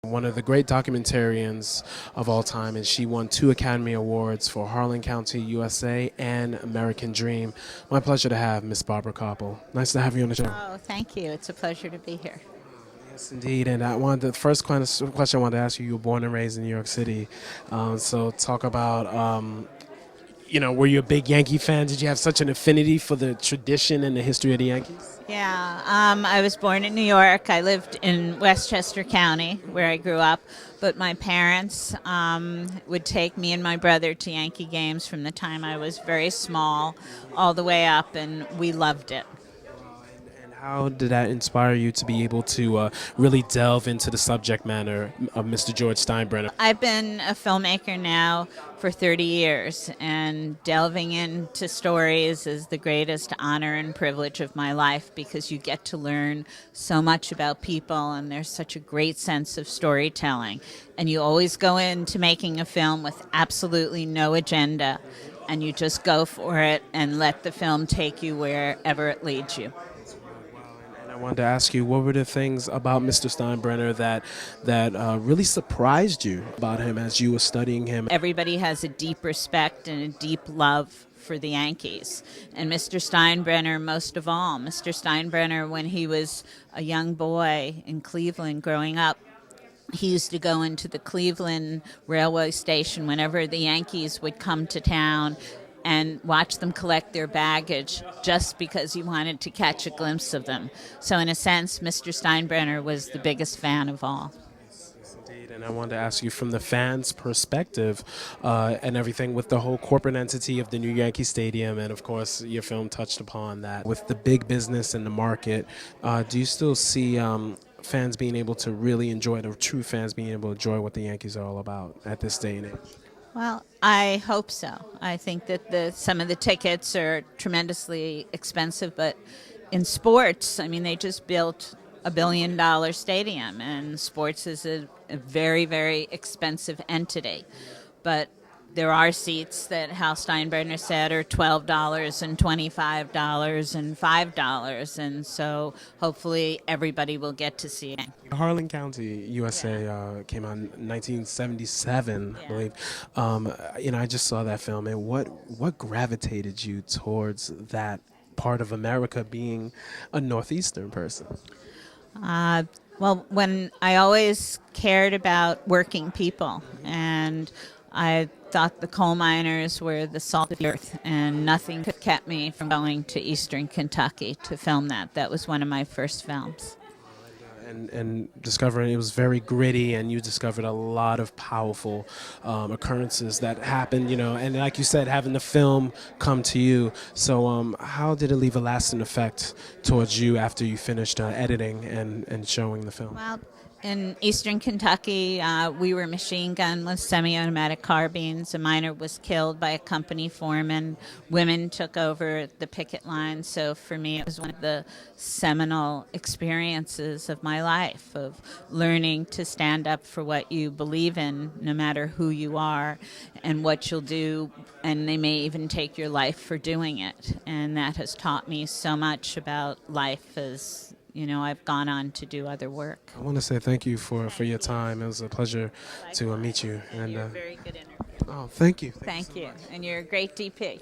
One of the great documentarians of all time, and she won 2 Academy Awards for Harlan County, USA, and American Dream. My pleasure to have Miss Barbara Kopple. Nice to have you on the show. Oh, thank you. It's a pleasure to be here. Yes, indeed. And the first question I wanted to ask you. You were born and raised in New York City, so talk about. Were you a big Yankee fan? Did you have such an affinity for the tradition and the history of the Yankees? Yeah, I was born in New York. I lived in Westchester County, where I grew up. But my parents would take me and my brother to Yankee games from the time I was very small all the way up, and we loved it. And how did that inspire you to be able to really delve into the subject matter of Mr. George Steinbrenner? I've been a filmmaker now for 30 years, and delving into stories is the greatest honor and privilege of my life because you get to learn so much about people, and there's such a great sense of storytelling. And you always go into making a film with absolutely no agenda, and you just go for it and let the film take you wherever it leads you. I wanted to ask you, what were the things about Mr. Steinbrenner that really surprised you about him as you were studying him? Everybody has a deep respect and a deep love for the Yankees. And Mr. Steinbrenner, most of all. Mr. Steinbrenner, when he was a young boy in Cleveland growing up, he used to go into the Cleveland railway station whenever the Yankees would come to town and watch them collect their baggage just because he wanted to catch a glimpse of them. So in a sense, Mr. Steinbrenner was the biggest fan of all. Yes, indeed. And I wanted to ask you from the fans' perspective and everything with the whole corporate entity of the new Yankee Stadium, and of course your film touched upon that. With the big business and the market, do you still see fans being able to really enjoy, the true fans being able to enjoy what the Yankees are all about at this day and age? Well, I hope so. I think that some of the tickets are tremendously expensive, but in sports, I mean, they just built $1 billion stadium, and sports is a very, very expensive entity. But there are seats that House Steinbrenner said are $12 and $25 and $5, and so hopefully everybody will get to see it. Harlan County, USA, came out in 1977, I believe. I just saw that film, and what gravitated you towards that part of America, being a Northeastern person? Well, when I always cared about working people, and I thought the coal miners were the salt of the earth, and nothing could kept me from going to Eastern Kentucky to film that. That was one of my first films. And discovering it was very gritty, and you discovered a lot of powerful occurrences that happened, and like you said, having the film come to you. So how did it leave a lasting effect towards you after you finished editing and showing the film? Well, in Eastern Kentucky, we were machine gunned with semi-automatic carbines. A miner was killed by a company foreman. Women took over the picket line. So for me, it was one of the seminal experiences of my life, of learning to stand up for what you believe in, no matter who you are and what you'll do. And they may even take your life for doing it. And that has taught me so much about life as I've gone on to do other work. I want to say thank you for your time. It was a pleasure to meet you. And you're a very good interview. Oh, thank you. Thank you. And you're a great DP.